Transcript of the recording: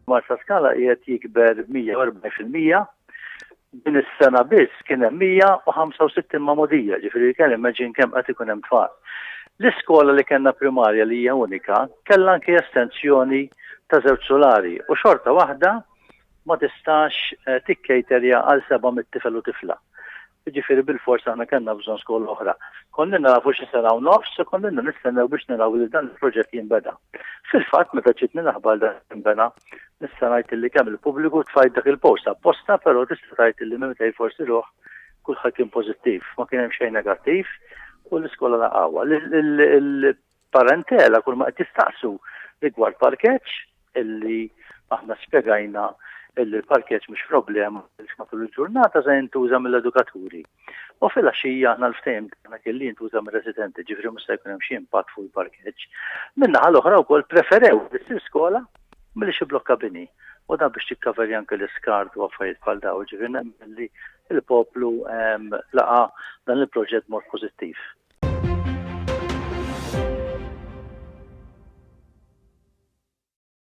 Marsa Skala qiegħed jikber 140%. Din is-sena biss kien hemm 165 mamodija, ġifieri kien immaġin kemm qed ikun hemm tfal. L-iskola li kellna primarja li hija unika kellha anke estensjoni ta' żewġ solari u xorta waħda ma tistax tikkejterja għal 700 tifel u tifla. Ġifieri bil-fors aħna kellna bżonn skola oħra. Konna nafu xi sena u nofs, konna nistennew biex naraw li dan il-proġett jinbeda. Fil-fatt meta ġietni naħbar dan jinbeda, nista' ngħid li kemm il-pubbliku tfajt dak il-post apposta, però tista' tgħid li meta forsi ruħ kulħadd kien pożittiv, ma kien hemm xejn negattiv u l-iskola laqgħuha. Il-parentela kull ma qed jistaqsu rigward parkeġġ illi aħna spjegajna il-parkeġġ mhux problema biex matul il-ġurnata se jintuża mill-edukaturi. U fil-għaxija aħna l-ftehim tagħna kelli jintuża mir-residenti, ġifieri mhux se jkun hemm xi impatt fuq il-parkeġġ. Min-naħa l-oħra wkoll preferew issir skola milli xi blokka bini. U dan biex tikkaverja anke l-iskart u affarijiet bħal dawn, ġifieri nemmen li l-poplu laqa dan il-proġett mod pożittiv.